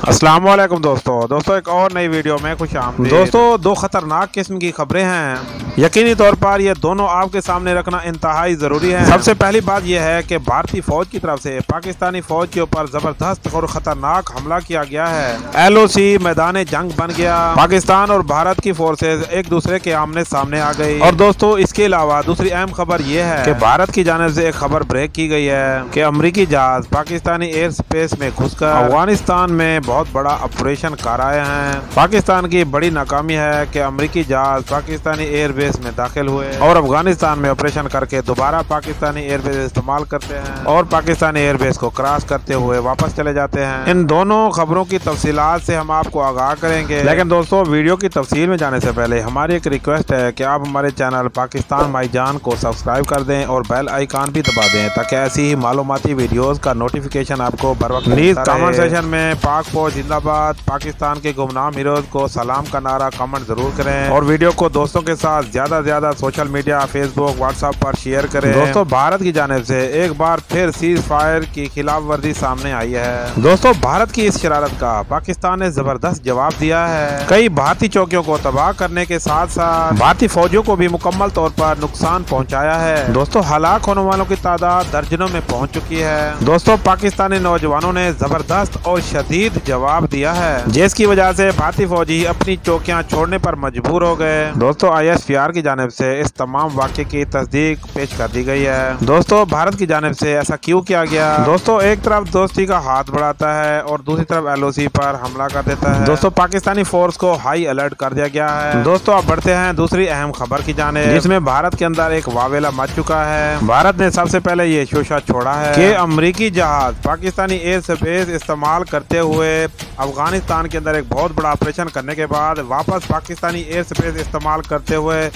अस्सलाम वालेकुम दोस्तों एक और नई वीडियो में खुश आमदीद। दोस्तों दो खतरनाक किस्म की खबरें हैं, यकीनी तौर पर ये दोनों आपके सामने रखना इंतहाई जरूरी है। सबसे पहली बात यह है कि भारतीय फौज की तरफ से पाकिस्तानी फौज के ऊपर जबरदस्त और खतरनाक हमला किया गया है। LOC मैदान जंग बन गया, पाकिस्तान और भारत की फोर्सेज एक दूसरे के आमने सामने आ गई। और दोस्तों इसके अलावा दूसरी अहम खबर यह है कि भारत की जानिब से एक खबर ब्रेक की गई है कि अमरीकी जहाज पाकिस्तानी एयर स्पेस में घुसकर अफगानिस्तान में बहुत बड़ा ऑपरेशन कर आए हैं। पाकिस्तान की बड़ी नाकामी है कि अमरीकी जहाज पाकिस्तानी एयरबेस में दाखिल हुए और अफगानिस्तान में ऑपरेशन करके दोबारा पाकिस्तानी एयरबेस इस्तेमाल करते हैं और पाकिस्तानी एयरबेस को क्रॉस करते हुए वापस चले जाते हैं। इन दोनों खबरों की तफसीलात से हम आपको आगाह करेंगे, लेकिन दोस्तों वीडियो की तफसील में जाने से पहले हमारी एक रिक्वेस्ट है कि आप हमारे चैनल पाकिस्तान माई जान को सब्सक्राइब कर दें और बेल आइकॉन भी दबा दें ताकि ऐसी ही मालूमाती वीडियोस का नोटिफिकेशन आपको बर वक्त मिलता रहे। कमेंट सेक्शन में पाक फौज जिंदाबाद, पाकिस्तान के गुमनाम हीरोज को सलाम का नारा कमेंट जरूर करें और वीडियो को दोस्तों के साथ ज्यादा से ज्यादा सोशल मीडिया फेसबुक व्हाट्सएप पर शेयर करें। दोस्तों भारत की जानिब से एक बार फिर सीज फायर की खिलाफ वर्जी सामने आई है। दोस्तों भारत की इस शरारत का पाकिस्तान ने जबरदस्त जवाब दिया है। कई भारतीय चौकियों को तबाह करने के साथ साथ भारतीय फौजियों को भी मुकम्मल तौर पर नुकसान पहुंचाया है। दोस्तों हलाक होने वालों की तादाद दर्जनों में पहुंच चुकी है। दोस्तों पाकिस्तानी नौजवानों ने जबरदस्त और शदीद जवाब दिया है, जिसकी वजह से भारतीय फौजी अपनी चौकियां छोड़ने पर मजबूर हो गए। दोस्तों ISPR की जानिब से इस तमाम वाक़े की तस्दीक पेश कर दी गई है। दोस्तों भारत की जानिब से ऐसा क्यों किया गया? दोस्तों एक तरफ दोस्ती का हाथ बढ़ाता है और दूसरी तरफ LOC पर हमला कर देता है। दोस्तों पाकिस्तानी फोर्स को हाई अलर्ट कर दिया गया है। दोस्तों अब बढ़ते हैं दूसरी अहम खबर की जानिब, जिसमें भारत के अंदर एक वावेला मच चुका है। भारत ने सबसे पहले ये शोशा छोड़ा है कि अमरीकी जहाज पाकिस्तानी एयर स्पेस इस्तेमाल करते हुए अफगानिस्तान के अंदर एक बहुत बड़ा ऑपरेशन करने के बाद वापस पाकिस्तानी एयर स्पेस इस्तेमाल करते हुए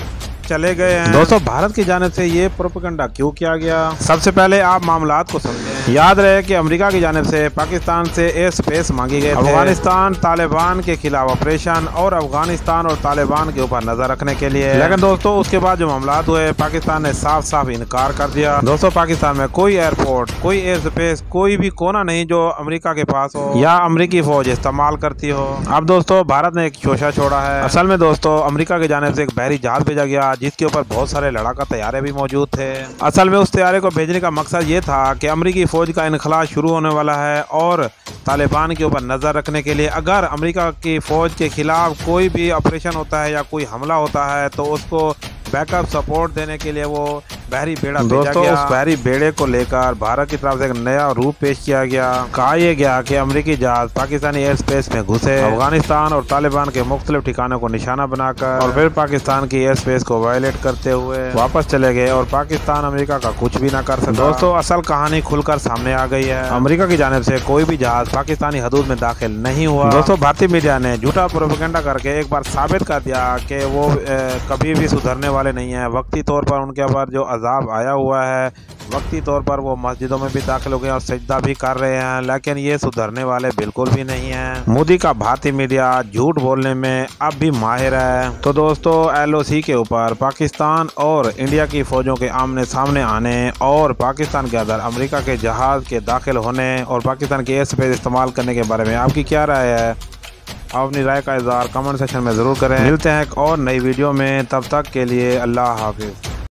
चले गए हैं। दोस्तों भारत की जानिब से ये प्रोपेगेंडा क्यों किया गया? सबसे पहले आप मामलात को समझें। याद रहे कि अमेरिका की जानिब से पाकिस्तान से एयर स्पेस मांगी गई, अफगानिस्तान तालिबान के खिलाफ ऑपरेशन और अफगानिस्तान और तालिबान के ऊपर नजर रखने के लिए। लेकिन दोस्तों उसके बाद जो मामलात हुए पाकिस्तान ने साफ साफ इनकार कर दिया। दोस्तों पाकिस्तान में कोई एयरपोर्ट, कोई एयर स्पेस, कोई भी कोना नहीं जो अमेरिका के पास हो या अमेरिकी फौज इस्तेमाल करती हो। अब दोस्तों भारत ने एक शोशा छोड़ा है। असल में दोस्तों अमेरिका की जानिब से एक बहरी जहाज भेजा गया जिसके ऊपर बहुत सारे लड़ाका तैयारे भी मौजूद थे। असल में उस तैयारे को भेजने का मकसद ये था कि अमेरिकी फौज का इनखला शुरू होने वाला है और तालिबान के ऊपर नजर रखने के लिए अगर अमेरिका की फौज के खिलाफ कोई भी ऑपरेशन होता है या कोई हमला होता है तो उसको बैकअप सपोर्ट देने के लिए वो बहरी बेड़ा भेजा गया। उस बहरी बेड़े को लेकर भारत की तरफ से एक नया रूप पेश किया गया। कहा यह गया कि अमेरिकी जहाज पाकिस्तानी एयर स्पेस में घुसे, अफगानिस्तान और तालिबान के मुख्तलिफ ठिकानों को निशाना बनाकर और फिर पाकिस्तान की एयर स्पेस को वायलेट करते हुए वापस चले गए और पाकिस्तान अमेरिका का कुछ भी ना कर सका। दोस्तों असल कहानी खुलकर सामने आ गई है। अमेरिका की जानिब से कोई भी जहाज पाकिस्तानी हदूद में दाखिल नहीं हुआ। दोस्तों भारतीय मीडिया ने झूठा प्रोपेगेंडा करके एक बार साबित कर दिया कि वो कभी भी सुधरने वाले नहीं है। वक्ती तौर पर उनके ऊपर जो अजाब आया हुआ है, वक्ती तौर पर वो मस्जिदों में भी दाखिल हो गए और सजदा भी कर रहे हैं, लेकिन ये सुधरने वाले बिल्कुल भी नहीं हैं। मोदी का भारतीय मीडिया झूठ बोलने में अब भी माहिर है। तो दोस्तों LOC के ऊपर पाकिस्तान और इंडिया की फौजों के आमने सामने आने और पाकिस्तान के अंदर अमेरिका के जहाज के दाखिल होने और पाकिस्तान के एयर स्पेस इस्तेमाल करने के बारे में आपकी क्या राय है? आप अपनी राय का इज़हार कमेंट सेक्शन में ज़रूर करें। मिलते हैं एक और नई वीडियो में, तब तक के लिए अल्लाह हाफिज़।